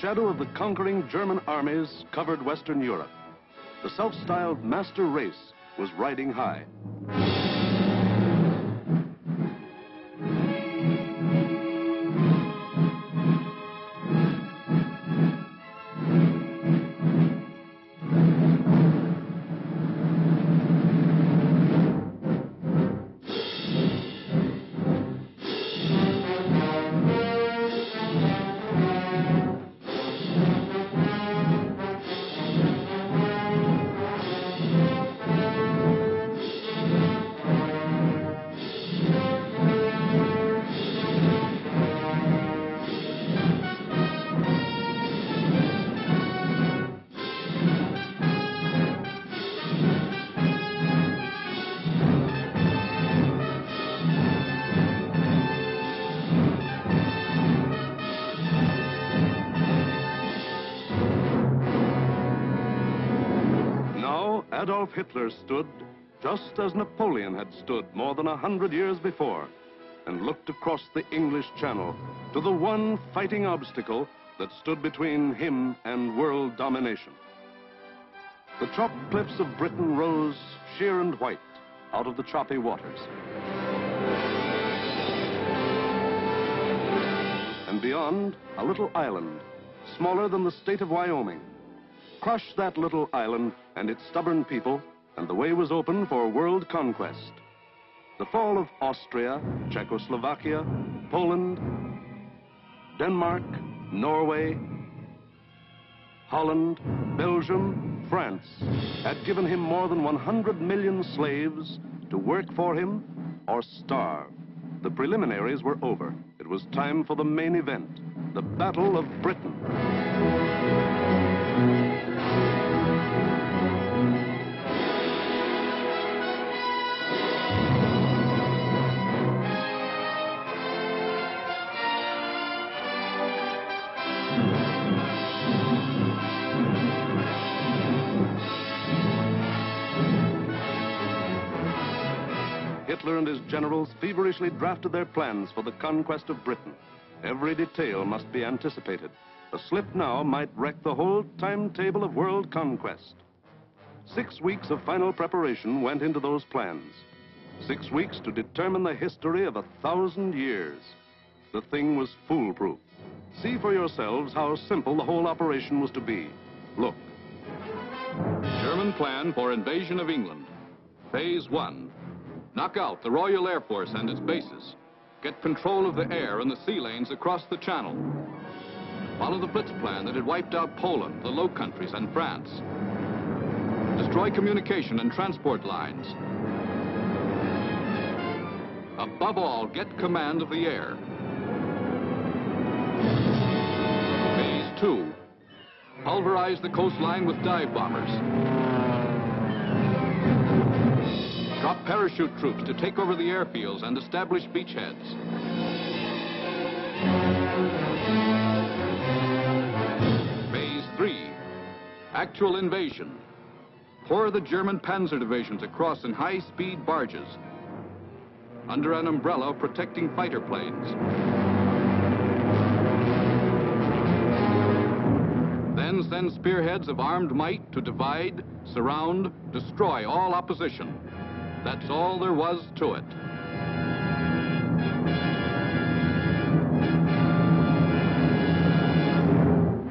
shadow of the conquering German armies covered Western Europe. The self-styled master race was riding high. Adolf Hitler stood just as Napoleon had stood more than 100 years before, and looked across the English Channel to the one fighting obstacle that stood between him and world domination. The chalk cliffs of Britain rose sheer and white out of the choppy waters. And beyond, a little island, smaller than the state of Wyoming. Crush that little island and its stubborn people, and the way was open for world conquest. The fall of Austria, Czechoslovakia, Poland, Denmark, Norway, Holland, Belgium, France had given him more than 100 million slaves to work for him or starve. The preliminaries were over. It was time for the main event, the Battle of Britain. Hitler and his generals feverishly drafted their plans for the conquest of Britain. Every detail must be anticipated. A slip now might wreck the whole timetable of world conquest. 6 weeks of final preparation went into those plans. 6 weeks to determine the history of 1,000 years. The thing was foolproof. See for yourselves how simple the whole operation was to be. Look. German plan for invasion of England. Phase 1. Knock out the Royal Air Force and its bases. Get control of the air and the sea lanes across the Channel. Follow the Blitz plan that had wiped out Poland, the Low Countries, and France. Destroy communication and transport lines. Above all, get command of the air. Phase 2. Pulverize the coastline with dive bombers. Drop parachute troops to take over the airfields and establish beachheads. Phase 3. Actual invasion. Pour the German panzer divisions across in high-speed barges under an umbrella protecting fighter planes. Then send spearheads of armed might to divide, surround, destroy all opposition. That's all there was to it.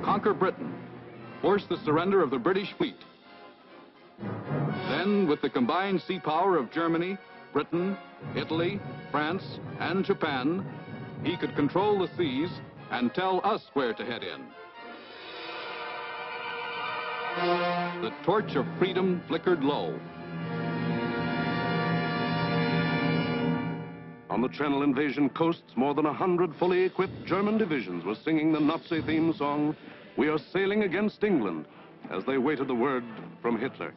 Conquer Britain. Force the surrender of the British fleet. Then, with the combined sea power of Germany, Britain, Italy, France, and Japan, he could control the seas and tell us where to head in. The torch of freedom flickered low. On the Channel invasion coasts, more than 100 fully equipped German divisions were singing the Nazi theme song, "We are sailing against England," as they waited the word from Hitler.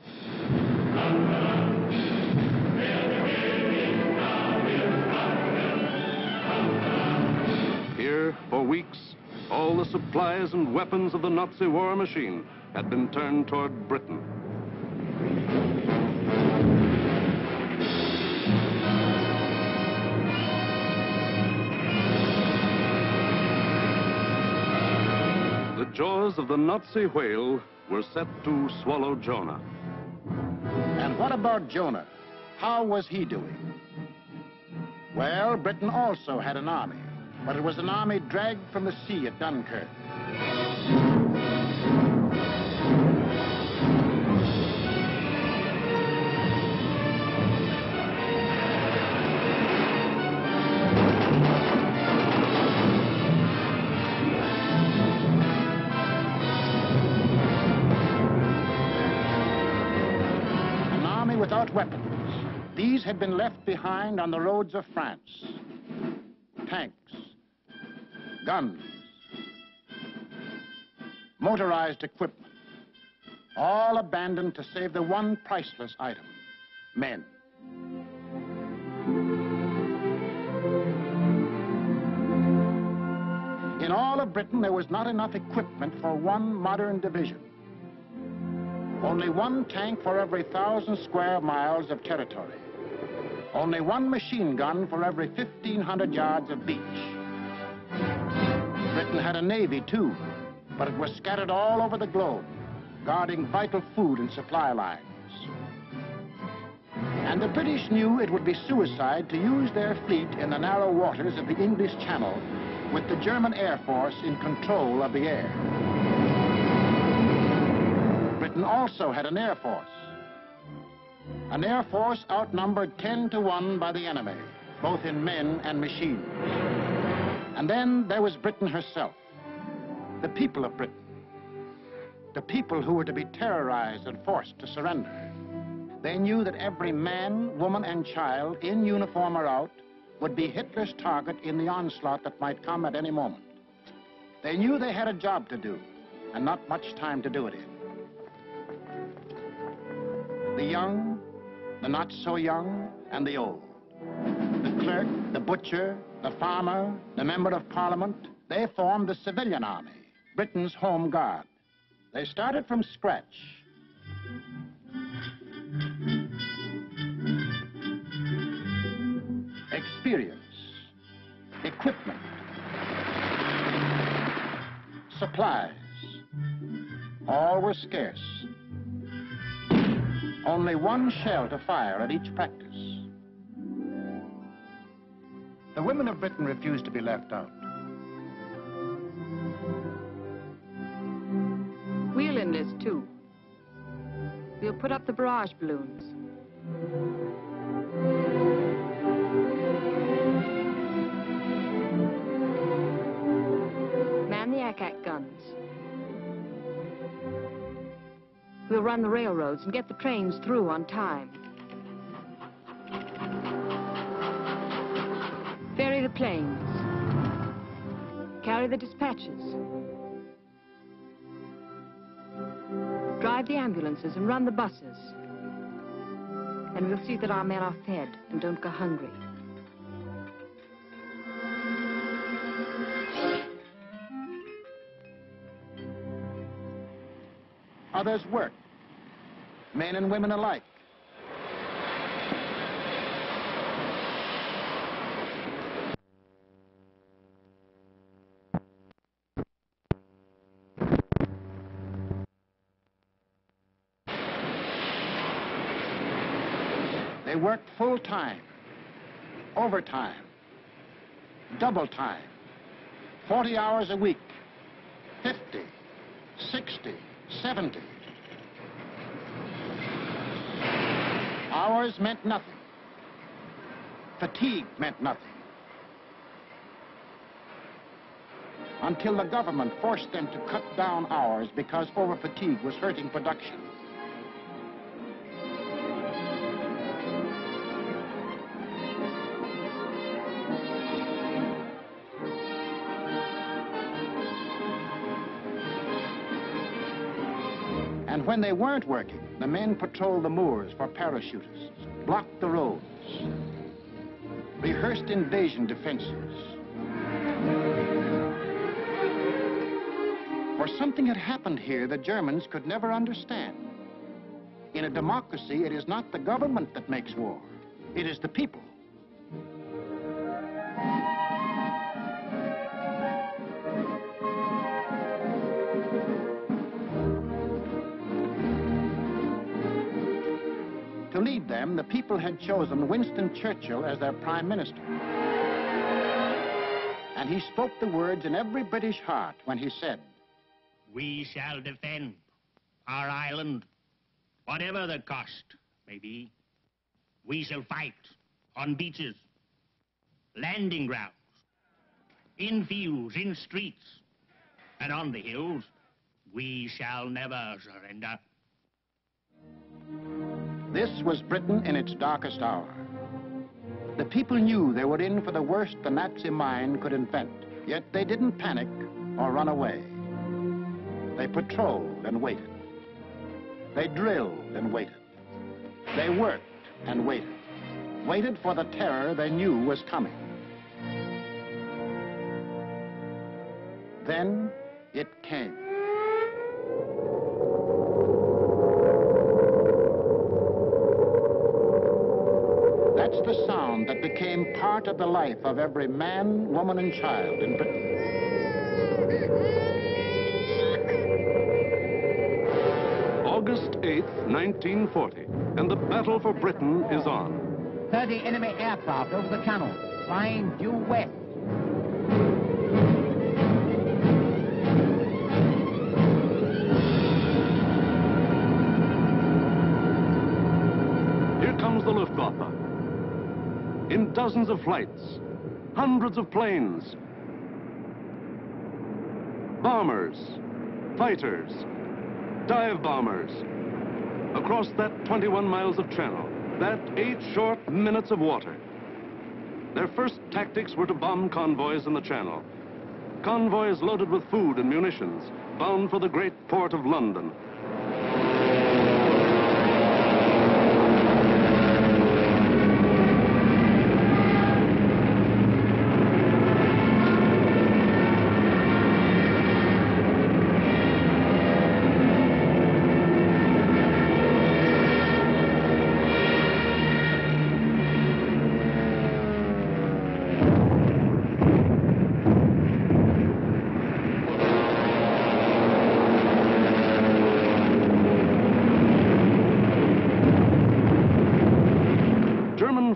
Here, for weeks, all the supplies and weapons of the Nazi war machine had been turned toward Britain. The jaws of the Nazi whale were set to swallow Jonah. And what about Jonah? How was he doing? Well, Britain also had an army, but it was an army dragged from the sea at Dunkirk. Without weapons. These had been left behind on the roads of France. Tanks, guns, motorized equipment, all abandoned to save the one priceless item, men. In all of Britain, there was not enough equipment for one modern division. Only one tank for every 1,000 square miles of territory. Only one machine gun for every 1,500 yards of beach. Britain had a navy, too, but it was scattered all over the globe, guarding vital food and supply lines. And the British knew it would be suicide to use their fleet in the narrow waters of the English Channel with the German Air Force in control of the air. Britain also had an air force. An air force outnumbered 10 to 1 by the enemy, both in men and machines. And then there was Britain herself, the people of Britain, the people who were to be terrorized and forced to surrender. They knew that every man, woman, and child, in uniform or out, would be Hitler's target in the onslaught that might come at any moment. They knew they had a job to do, and not much time to do it in. The young, the not so young, and the old. The clerk, the butcher, the farmer, the member of parliament, they formed the civilian army, Britain's home guard. They started from scratch. Experience, equipment, supplies, all were scarce. Only one shell to fire at each practice. The women of Britain refused to be left out. We'll enlist too. We'll put up the barrage balloons. Man the ack-ack guns. We'll run the railroads and get the trains through on time. Ferry the planes. Carry the dispatches. Drive the ambulances and run the buses. And we'll see that our men are fed and don't go hungry. Others work, men and women alike. They worked full time, overtime, double time, 40 hours a week, 50, 60, 70. Hours meant nothing. Fatigue meant nothing. Until the government forced them to cut down hours because overfatigue was hurting production. And when they weren't working, the men patrolled the moors for parachutists, blocked the roads, rehearsed invasion defenses. For something had happened here the Germans could never understand. In a democracy, it is not the government that makes war. It is the people. lead them, the people had chosen Winston Churchill as their prime minister. And he spoke the words in every British heart when he said, "We shall defend our island, whatever the cost may be. We shall fight on beaches, landing grounds, in fields, in streets, and on the hills. We shall never surrender." This was Britain in its darkest hour. The people knew they were in for the worst the Nazi mind could invent, yet they didn't panic or run away. They patrolled and waited. They drilled and waited. They worked and waited. Waited for the terror they knew was coming. Then it came. That's the sound that became part of the life of every man, woman, and child in Britain. August 8th, 1940, and the battle for Britain is on. 30 enemy aircraft over the channel, flying due west. Here comes the Luftwaffe. In dozens of flights, hundreds of planes, bombers, fighters, dive bombers, across that 21 miles of channel, that 8 short minutes of water. Their first tactics were to bomb convoys in the channel. Convoys loaded with food and munitions, bound for the great port of London.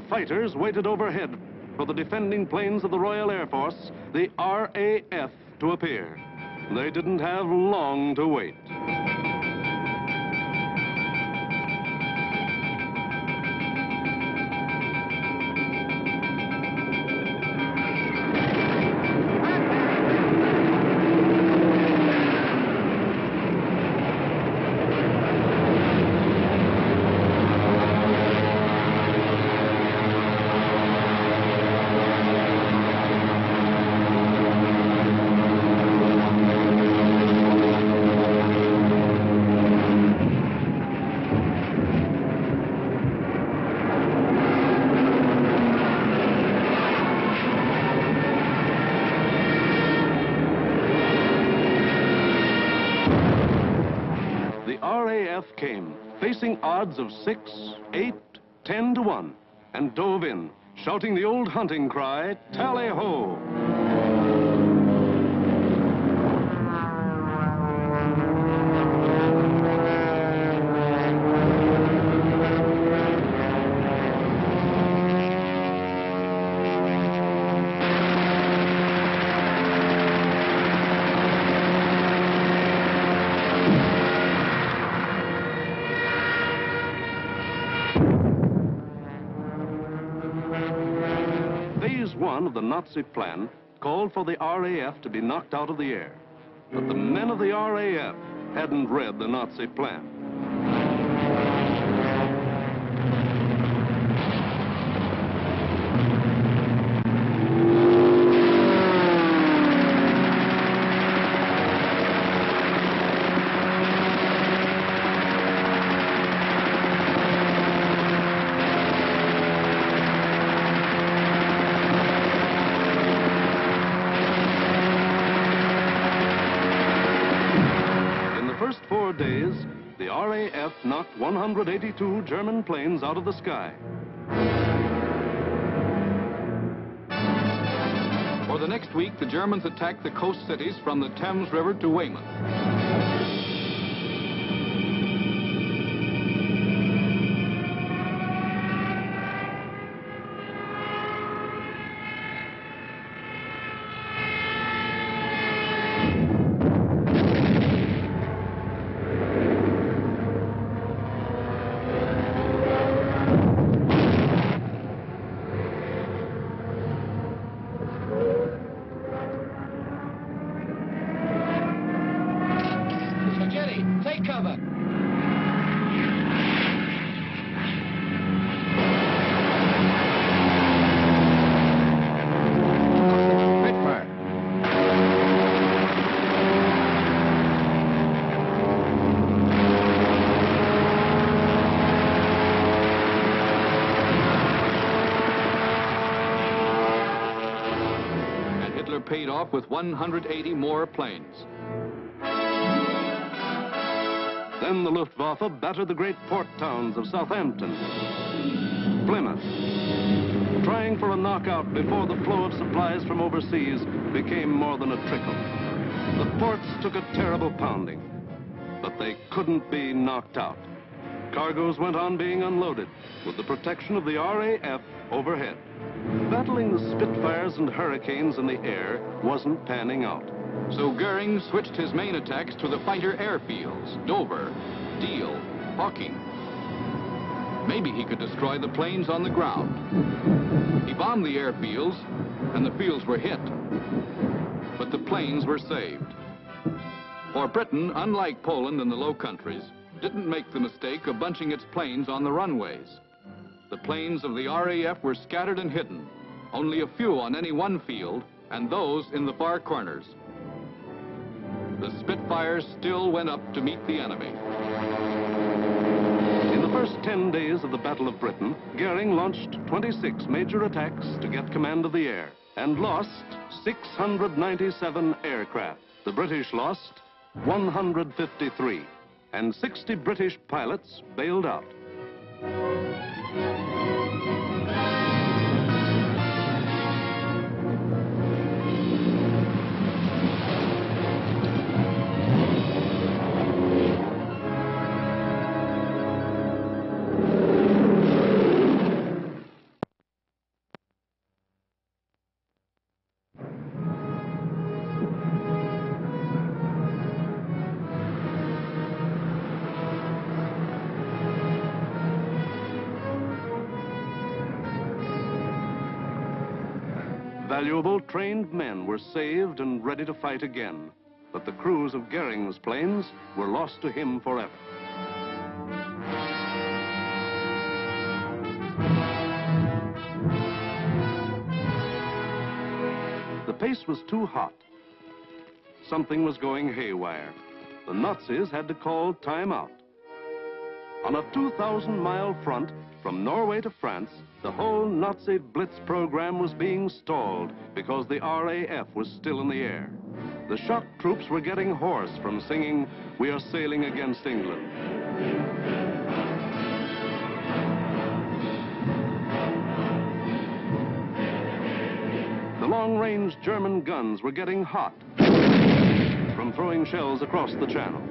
Fighters waited overhead for the defending planes of the Royal Air Force, the RAF, to appear. They didn't have long to wait. Came, facing odds of 6, 8, 10 to 1, and dove in, shouting the old hunting cry, "Tally-ho!" Phase 1 of the Nazi plan called for the RAF to be knocked out of the air. But the men of the RAF hadn't read the Nazi plan. First 4 days, the RAF knocked 182 German planes out of the sky. For the next week, the Germans attacked the coast cities from the Thames River to Weymouth. paid off with 180 more planes. Then the Luftwaffe battered the great port towns of Southampton, Plymouth, trying for a knockout before the flow of supplies from overseas became more than a trickle. The ports took a terrible pounding, but they couldn't be knocked out. Cargoes went on being unloaded with the protection of the RAF overhead. Battling the Spitfires and Hurricanes in the air wasn't panning out. So Goering switched his main attacks to the fighter airfields, Dover, Deal, Hawking. Maybe he could destroy the planes on the ground. He bombed the airfields, and the fields were hit. But the planes were saved. For Britain, unlike Poland and the Low Countries, didn't make the mistake of bunching its planes on the runways. The planes of the RAF were scattered and hidden, only a few on any one field, and those in the far corners. The Spitfires still went up to meet the enemy. In the first 10 days of the Battle of Britain, Goering launched 26 major attacks to get command of the air and lost 697 aircraft. The British lost 153, and 60 British pilots bailed out. Valuable trained men were saved and ready to fight again, but the crews of Goering's planes were lost to him forever. The pace was too hot. Something was going haywire. The Nazis had to call time out. On a 2,000-mile front from Norway to France, the whole Nazi Blitz program was being stalled because the RAF was still in the air. The shock troops were getting hoarse from singing, "We are sailing against England." The long-range German guns were getting hot from throwing shells across the channel.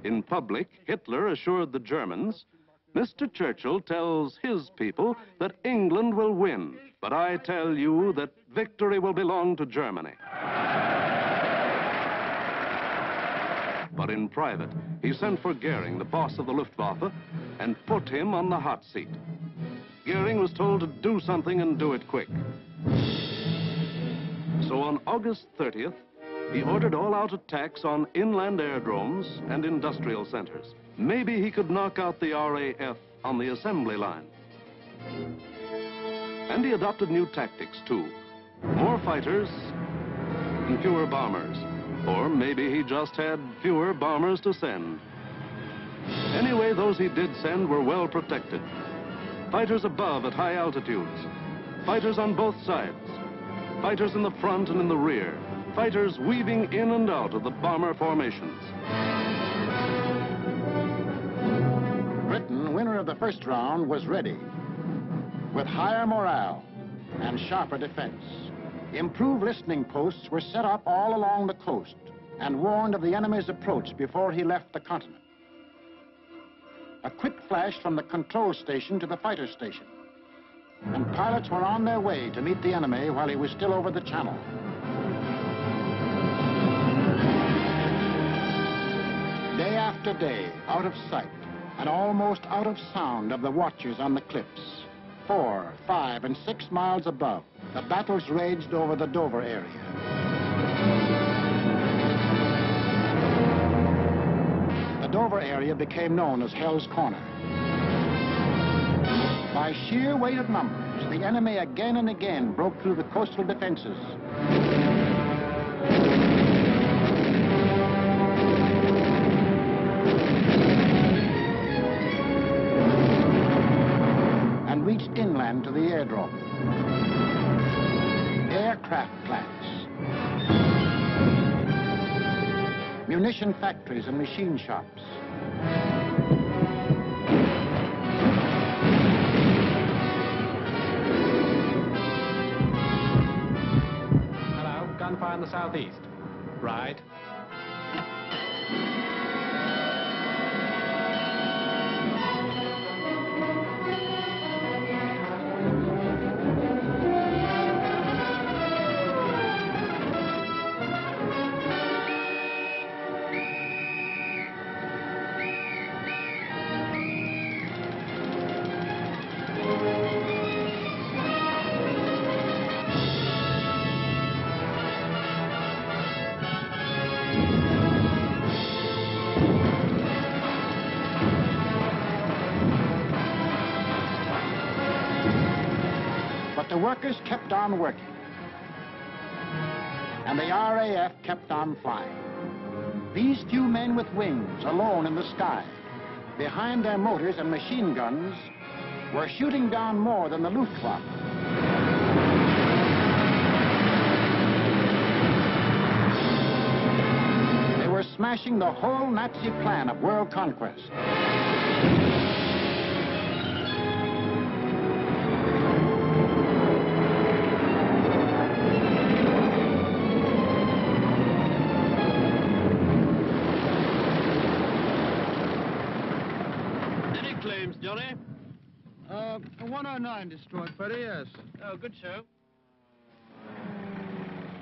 In public, Hitler assured the Germans, "Mr. Churchill tells his people that England will win, but I tell you that victory will belong to Germany." But in private, he sent for Goering, the boss of the Luftwaffe, and put him on the hot seat. Goering was told to do something and do it quick. So on August 30th, he ordered all-out attacks on inland aerodromes and industrial centers. Maybe he could knock out the RAF on the assembly line. And he adopted new tactics, too. More fighters and fewer bombers. Or maybe he just had fewer bombers to send. Anyway, those he did send were well protected. Fighters above at high altitudes. Fighters on both sides. Fighters in the front and in the rear. Fighters weaving in and out of the bomber formations. Britain, winner of the first round, was ready. With higher morale and sharper defense. Improved listening posts were set up all along the coast and warned of the enemy's approach before he left the continent. A quick flash from the control station to the fighter station. And pilots were on their way to meet the enemy while he was still over the channel. Day after day, out of sight and almost out of sound of the watchers on the cliffs, 4, 5, and 6 miles above, the battles raged over the Dover area. The Dover area became known as Hell's Corner. By sheer weight of numbers, the enemy again and again broke through the coastal defenses. And reached inland command to the airdrome. Aircraft plants, munition factories and machine shops, Hello, gunfire in the southeast. Right. The workers kept on working, and the RAF kept on flying. These few men with wings, alone in the sky, behind their motors and machine guns, were shooting down more than the Luftwaffe. They were smashing the whole Nazi plan of world conquest. Johnny? 109 destroyed, Freddie, yes. Oh, good show.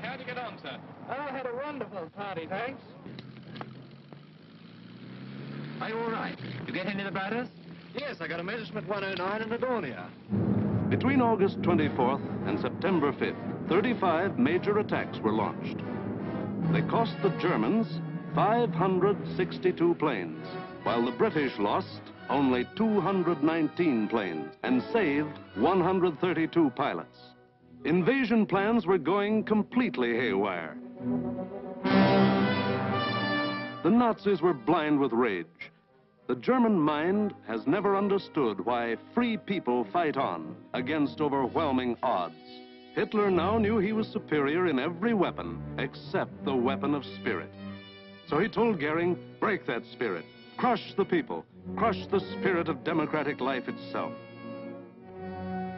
How'd you get on, sir? I had a wonderful party, thanks. Are you all right? You get any of the batters? Yes, I got a Messerschmitt 109 in Adonia. Between August 24th and September 5th, 35 major attacks were launched. They cost the Germans 562 planes, while the British lost only 219 planes and saved 132 pilots. Invasion plans were going completely haywire. The Nazis were blind with rage. The German mind has never understood why free people fight on against overwhelming odds. Hitler now knew he was superior in every weapon except the weapon of spirit. So he told Goering, break that spirit, crush the people, crush the spirit of democratic life itself.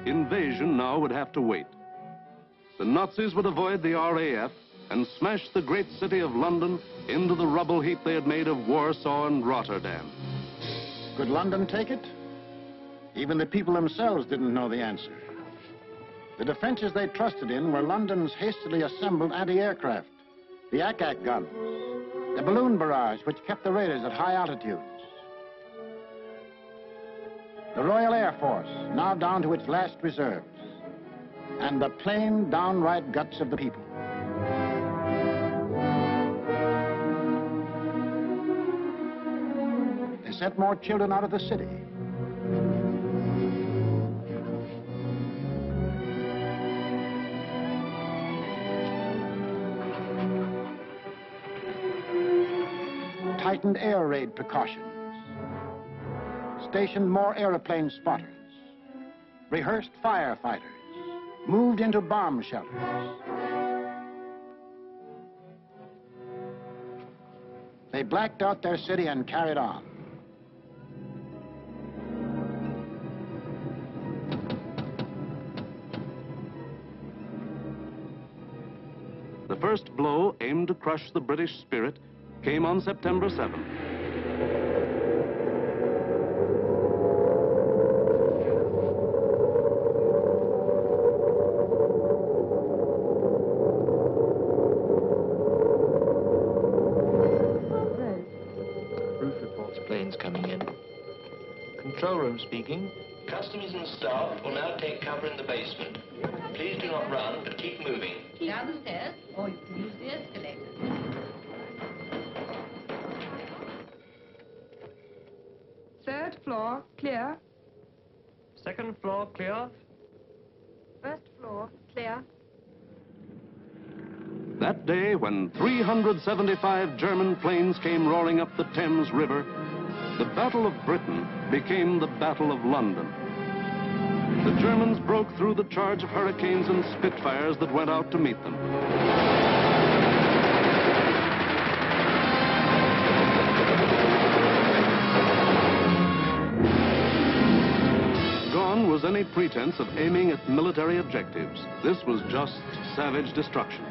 Invasion now would have to wait. The Nazis would avoid the RAF and smash the great city of London into the rubble heap they had made of Warsaw and Rotterdam. Could London take it? Even the people themselves didn't know the answer. The defenses they trusted in were London's hastily assembled anti-aircraft, the Ack-Ack guns, the balloon barrage which kept the raiders at high altitudes, the Royal Air Force, now down to its last reserves, and the plain, downright guts of the people. They sent more children out of the city. Tightened air raid precautions. Stationed more airplane spotters. Rehearsed firefighters. Moved into bomb shelters. They blacked out their city and carried on. The first blow, aimed to crush the British spirit, came on September 7th. Roof reports planes coming in. Control room speaking. Customers and staff will now take cover in the basement. Please do not run, but keep moving. Down the stairs, or you can use the escalator. Third floor, clear. Second floor clear. First floor, clear. That day, when 375 German planes came roaring up the Thames River, the Battle of Britain became the Battle of London. The Germans broke through the charge of Hurricanes and Spitfires that went out to meet them. Gone was any pretense of aiming at military objectives. This was just savage destruction.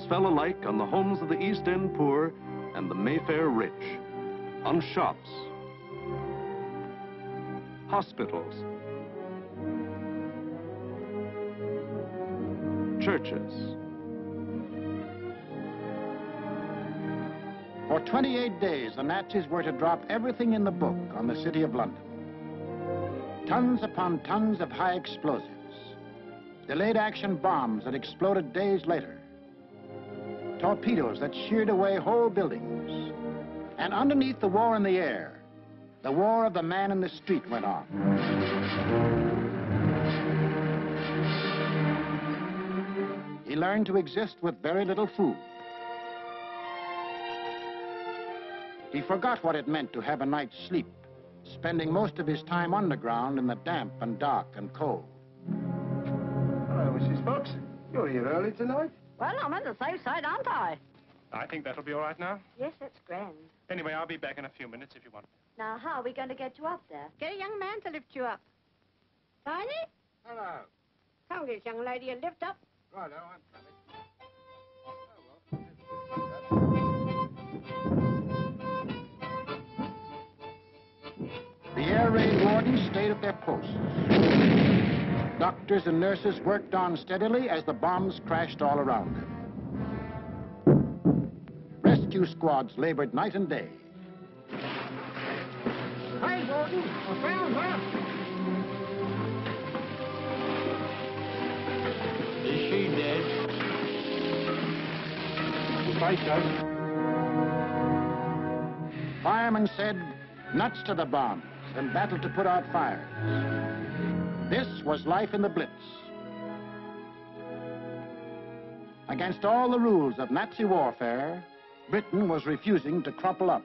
Fell alike on the homes of the East End poor and the Mayfair rich, on shops, hospitals, churches. For 28 days, the Nazis were to drop everything in the book on the city of London. Tons upon tons of high explosives, delayed action bombs that exploded days later, torpedoes that sheared away whole buildings. And underneath the war in the air, the war of the man in the street went on. He learned to exist with very little food. He forgot what it meant to have a night's sleep, spending most of his time underground in the damp and dark and cold. Hello, Mrs. Fox. You're here early tonight. Well, I'm on the safe side, aren't I? I think that'll be all right now. Yes, that's grand. Anyway, I'll be back in a few minutes if you want. Now, how are we going to get you up there? Get a young man to lift you up. Tiny? Hello. Come, this young lady, a lift up. Righto, I'm coming. The air raid wardens stayed at their posts. Doctors and nurses worked on steadily as the bombs crashed all around them. Rescue squads labored night and day. Hey, Warden, I found her. Is she dead? Right, Doug. Firemen said, nuts to the bombs and battle to put out fires. This was life in the Blitz. Against all the rules of Nazi warfare, Britain was refusing to crumple up.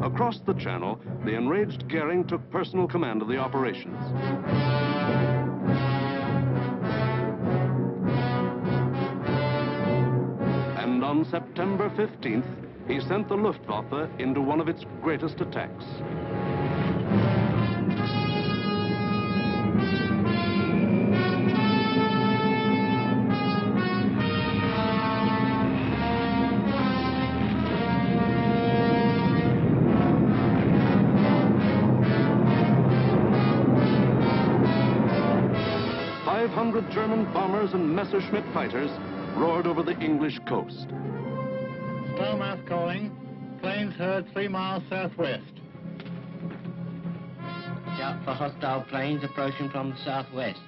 Across the Channel, the enraged Goering took personal command of the operations. And on September 15th, he sent the Luftwaffe into one of its greatest attacks. German bombers and Messerschmitt fighters roared over the English coast. Stowmouth calling. Planes heard 3 miles southwest. Shout for hostile planes approaching from the southwest.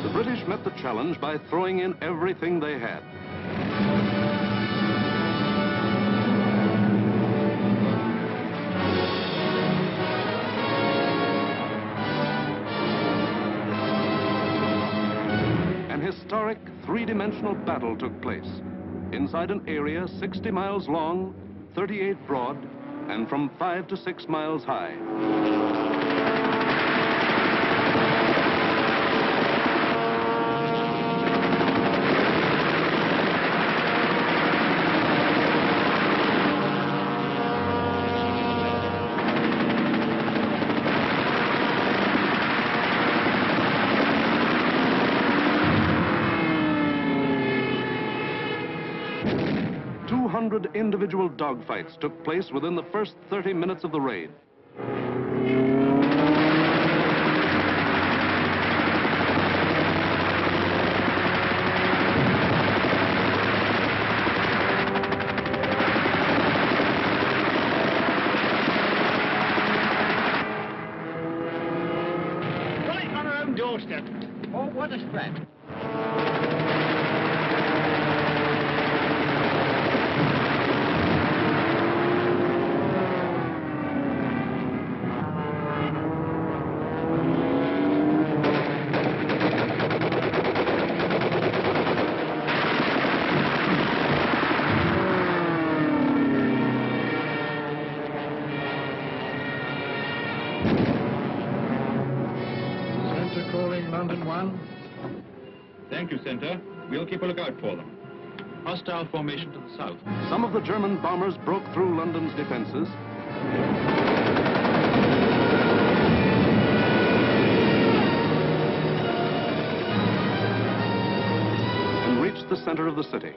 The British met the challenge by throwing in everything they had. Historic three-dimensional battle took place inside an area 60 miles long, 38 broad, and from 5 to 6 miles high. 200 individual dogfights took place within the first 30 minutes of the raid. What a threat. Thank you, Center. We'll keep a lookout for them. Hostile formation to the south. Some of the German bombers broke through London's defenses. And reached the center of the city.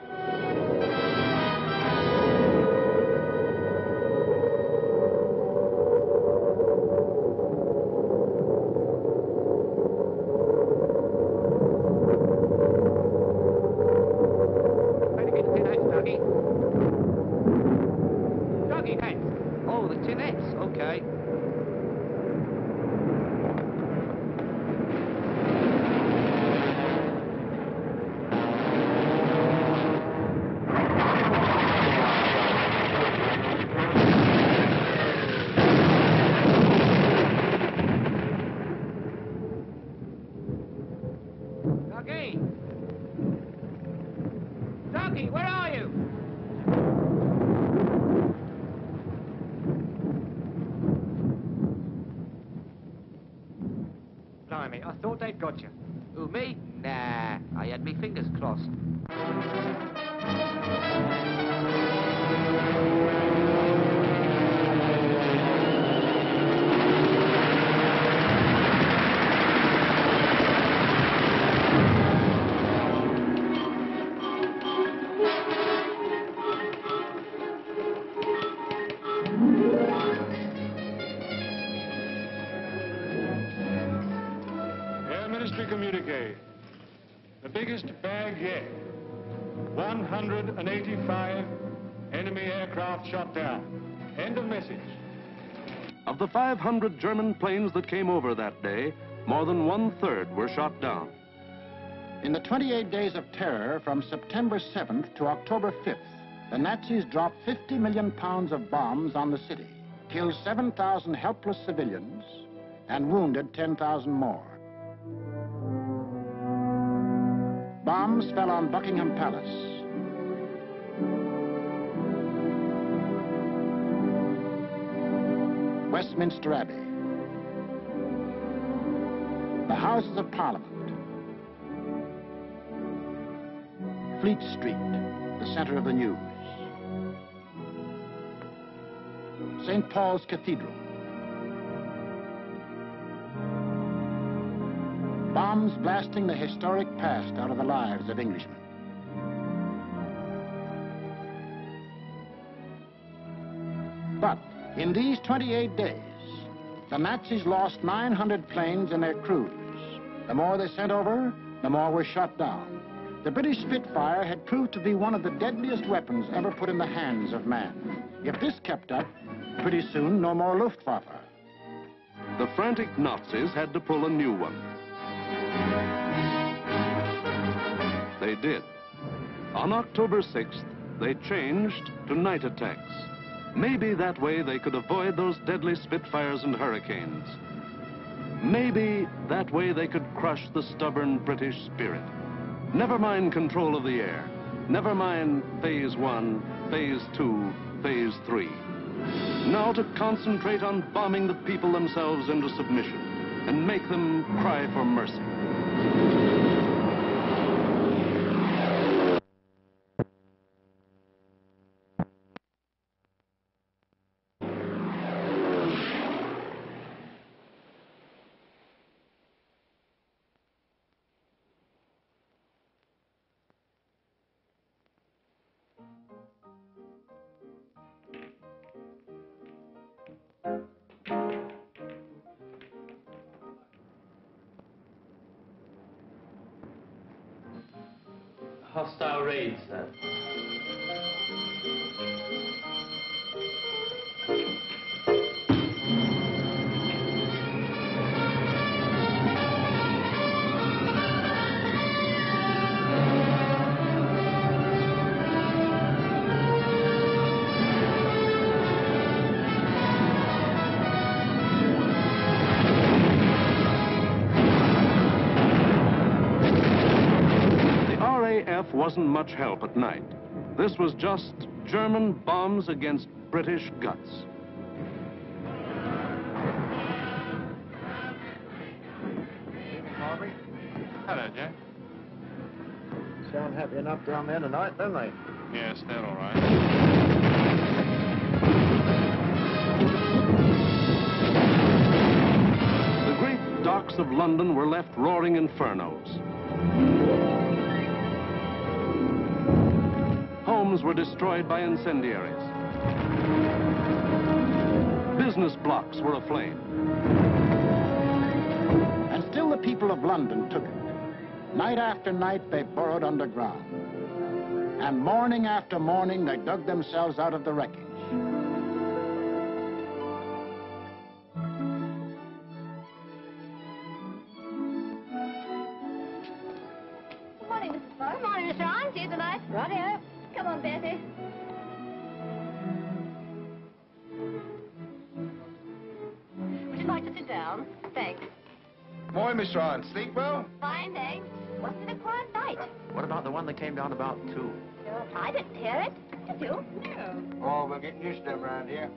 Blimey, I thought they'd got you. Who, me? Nah, I had me fingers crossed. Communique. The biggest bag yet. 185 enemy aircraft shot down. End of message. Of the 500 German planes that came over that day, more than 1/3 were shot down. In the 28 days of terror from September 7th to October 5th, the Nazis dropped 50 million pounds of bombs on the city, killed 7,000 helpless civilians, and wounded 10,000 more. Bombs fell on Buckingham Palace, Westminster Abbey, the Houses of Parliament, Fleet Street, the center of the news, St. Paul's Cathedral. Bombs blasting the historic past out of the lives of Englishmen. But in these 28 days, the Nazis lost 900 planes and their crews. The more they sent over, the more were shot down. The British Spitfire had proved to be one of the deadliest weapons ever put in the hands of man. If this kept up, pretty soon no more Luftwaffe. The frantic Nazis had to pull a new one. They did. On October 6th, they changed to night attacks. Maybe that way they could avoid those deadly Spitfires and Hurricanes. Maybe that way they could crush the stubborn British spirit. Never mind control of the air. Never mind Phase 1, Phase 2, Phase 3. Now to concentrate on bombing the people themselves into submission and make them cry for mercy. Hostile raid, sir. RAF wasn't much help at night. This was just German bombs against British guts. Harvey. Hello, Jack. Sound happy enough down there tonight, don't they? Yes, they're all right. The great docks of London were left roaring infernos. Homes were destroyed by incendiaries. Business blocks were aflame. And still the people of London took it. Night after night, they burrowed underground. And morning after morning, they dug themselves out of the wreckage. Good morning, Mrs. Ford. Good morning, Miss Ryan. See you tonight. Righty-o. Come on, Bessie. Would you like to sit down? Thanks. Morning, Miss Ryan. Sleep well? Fine, thanks. Wasn't it a quiet night? What about the one that came down about 2? No, I didn't hear it. Did you? No. Oh, we're getting used to them around here.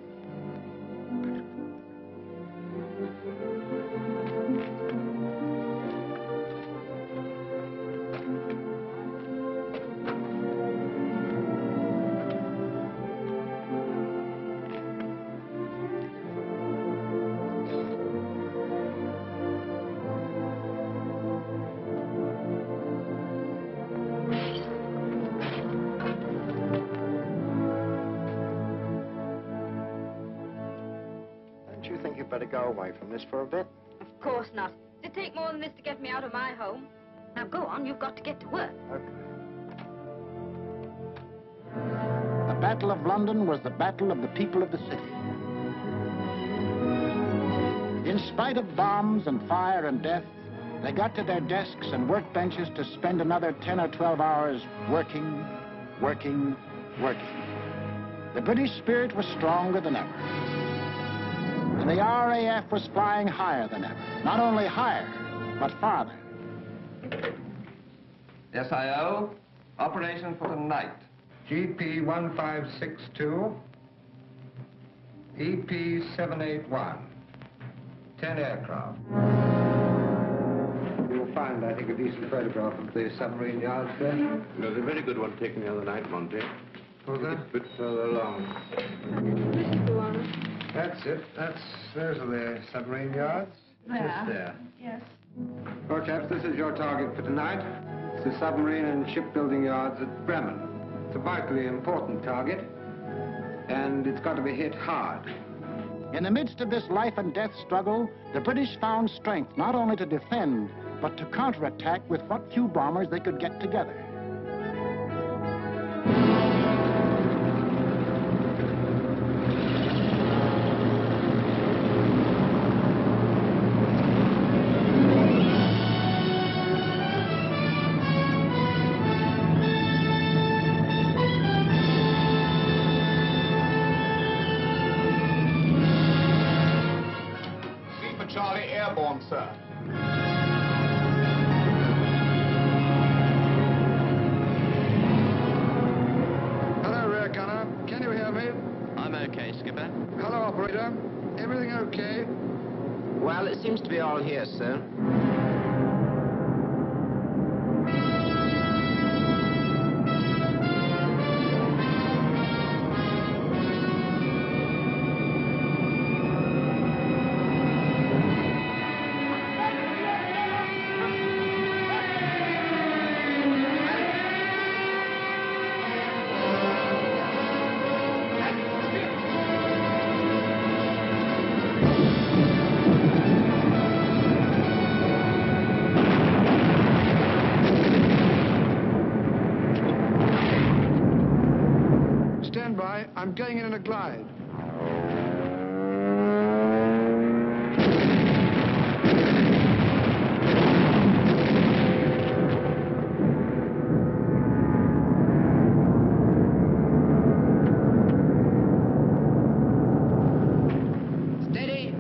Better go away from this for a bit. Of course not. It'd take more than this to get me out of my home. Now go on, you've got to get to work. Okay. The Battle of London was the battle of the people of the city. In spite of bombs and fire and death, they got to their desks and workbenches to spend another 10 or 12 hours working, working, working. The British spirit was stronger than ever. And the RAF was flying higher than ever. Not only higher, but farther. Yes, I.O. Operation for tonight. GP 1562, EP 781. 10 aircraft. You'll find, I think, a decent photograph of the submarine yards there. There's a very good one taken the other night, Monty. Was there? A bit further along. This is the one. That's it. Those are the submarine yards. Just there. Yes. Well, chaps, this is your target for tonight. It's the submarine and shipbuilding yards at Bremen. It's a vitally important target, and it's got to be hit hard. In the midst of this life and death struggle, the British found strength not only to defend, but to counterattack with what few bombers they could get together. Charlie airborne, sir. Hello, rear gunner. Can you hear me? I'm okay, Skipper. Hello, operator. Everything okay? Well, it seems to be all here, sir. Stand by. I'm going in a glide. Steady.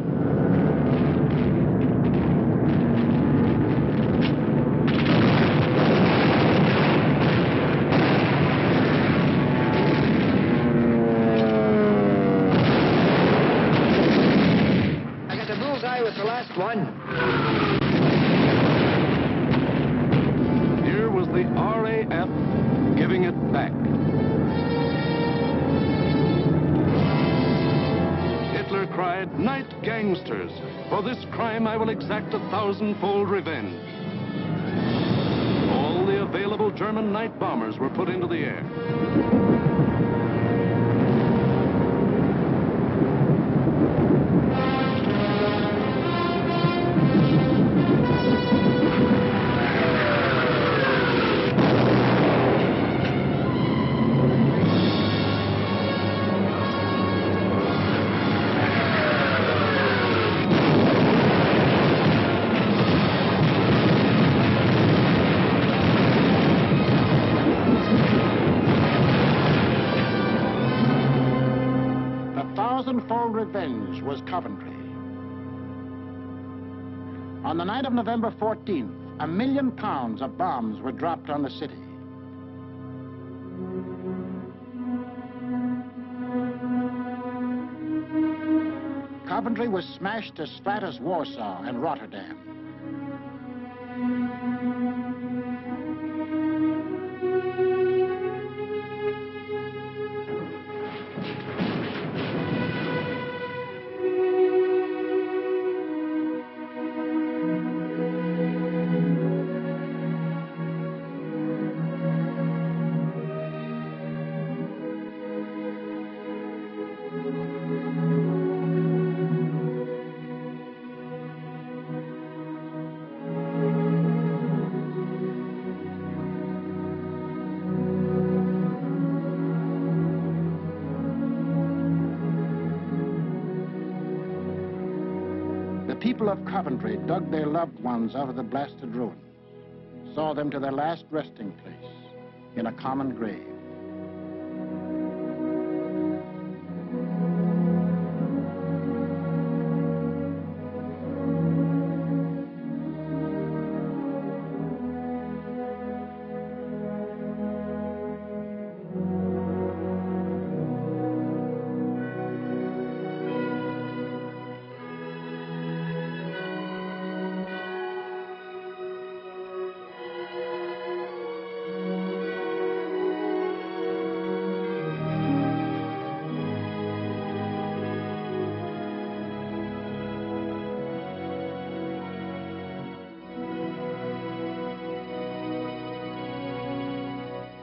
on. Here was the RAF giving it back. Hitler cried, "Night, gangsters! For this crime I will exact 1,000-fold revenge." All the available German night bombers were put into the air. Thousand-fold revenge was Coventry. On the night of November 14th, £1 million of bombs were dropped on the city. Coventry was smashed as flat as Warsaw and Rotterdam. The people of Coventry dug their loved ones out of the blasted ruins, saw them to their last resting place in a common grave.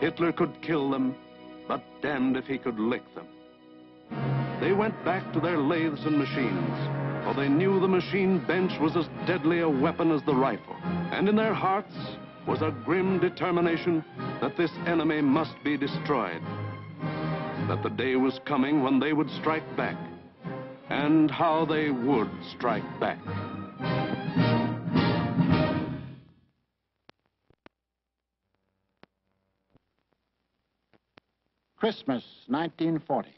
Hitler could kill them, but damned if he could lick them. They went back to their lathes and machines, for they knew the machine bench was as deadly a weapon as the rifle. And in their hearts was a grim determination that this enemy must be destroyed, that the day was coming when they would strike back, and how they would strike back. Christmas, 1940.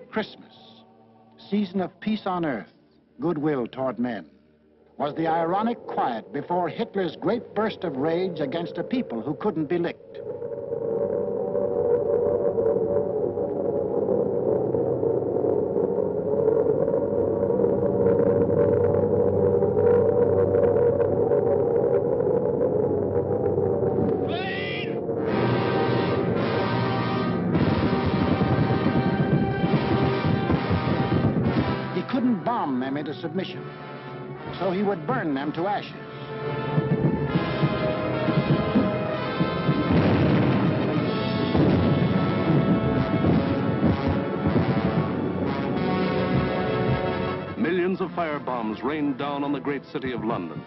Christmas, season of peace on earth, goodwill toward men, was the ironic quiet before Hitler's great burst of rage against a people who couldn't be licked. Bomb them into submission, so he would burn them to ashes. Millions of firebombs rained down on the great city of London.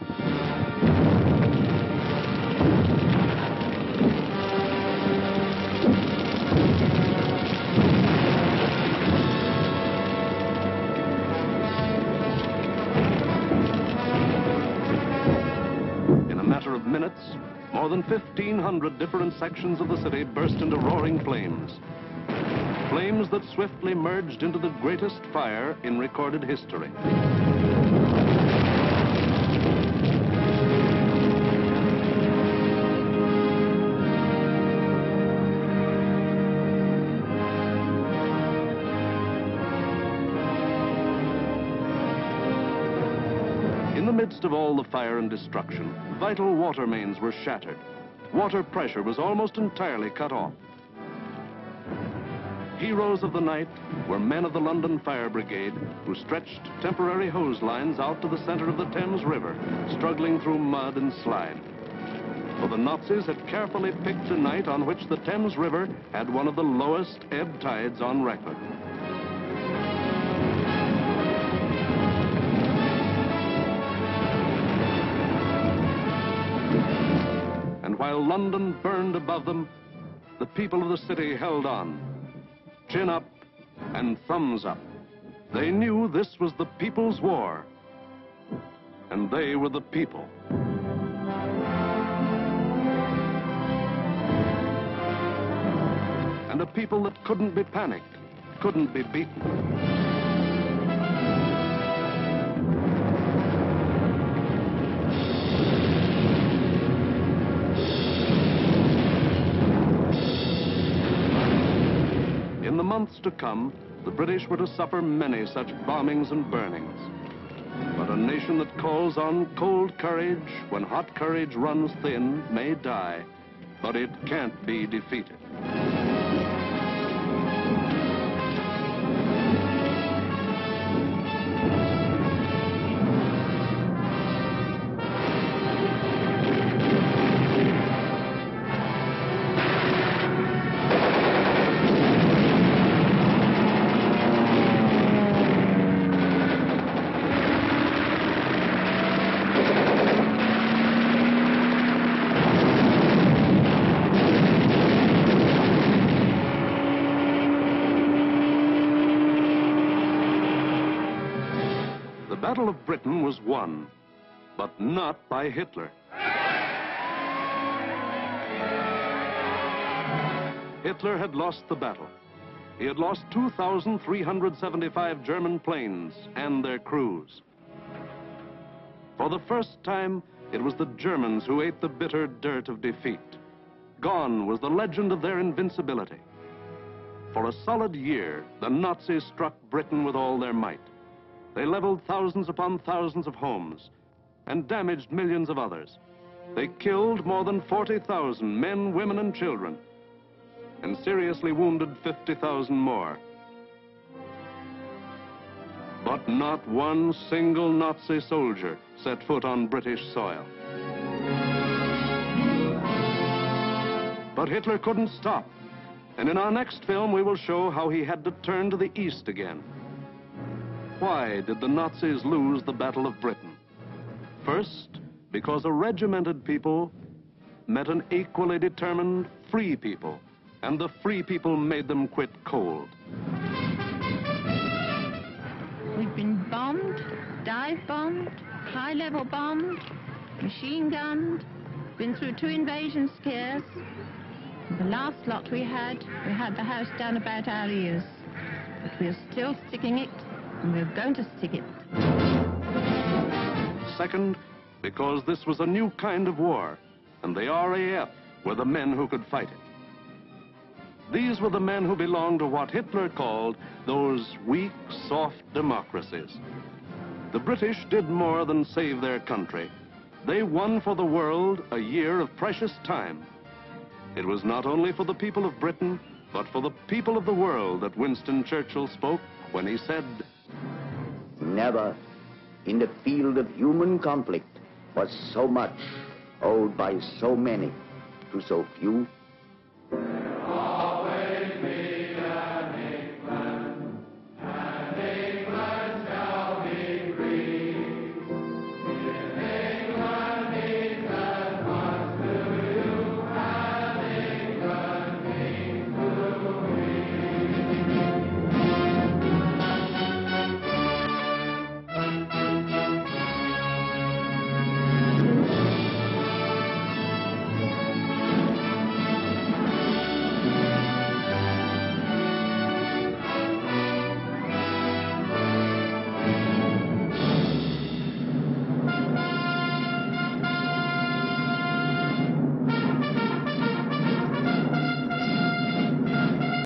minutes, more than 1,500 different sections of the city burst into roaring flames. Flames that swiftly merged into the greatest fire in recorded history. In the midst of all the fire and destruction, vital water mains were shattered. Water pressure was almost entirely cut off. Heroes of the night were men of the London Fire Brigade who stretched temporary hose lines out to the center of the Thames River, struggling through mud and slime. For the Nazis had carefully picked a night on which the Thames River had one of the lowest ebb tides on record. And while London burned above them, the people of the city held on. Chin up and thumbs up. They knew this was the people's war, and they were the people. And a people that couldn't be panicked, couldn't be beaten. In the months to come, the British were to suffer many such bombings and burnings. But a nation that calls on cold courage when hot courage runs thin may die, but it can't be defeated. The Battle of Britain was won, but not by Hitler. Hitler had lost the battle. He had lost 2,375 German planes and their crews. For the first time, it was the Germans who ate the bitter dirt of defeat. Gone was the legend of their invincibility. For a solid year, the Nazis struck Britain with all their might. They leveled thousands upon thousands of homes and damaged millions of others. They killed more than 40,000 men, women, and children, and seriously wounded 50,000 more. But not one single Nazi soldier set foot on British soil. But Hitler couldn't stop, and in our next film we will show how he had to turn to the east again. Why did the Nazis lose the Battle of Britain? First, because a regimented people met an equally determined free people, and the free people made them quit cold. We've been bombed, dive-bombed, high-level bombed, machine-gunned, been through 2 invasion scares. The last lot we had the house down about our ears. But we're still sticking it, and we're going to stick it. Second, because this was a new kind of war, and the RAF were the men who could fight it. These were the men who belonged to what Hitler called those weak, soft democracies. The British did more than save their country. They won for the world a year of precious time. It was not only for the people of Britain, but for the people of the world that Winston Churchill spoke when he said, "Never in the field of human conflict was so much owed by so many to so few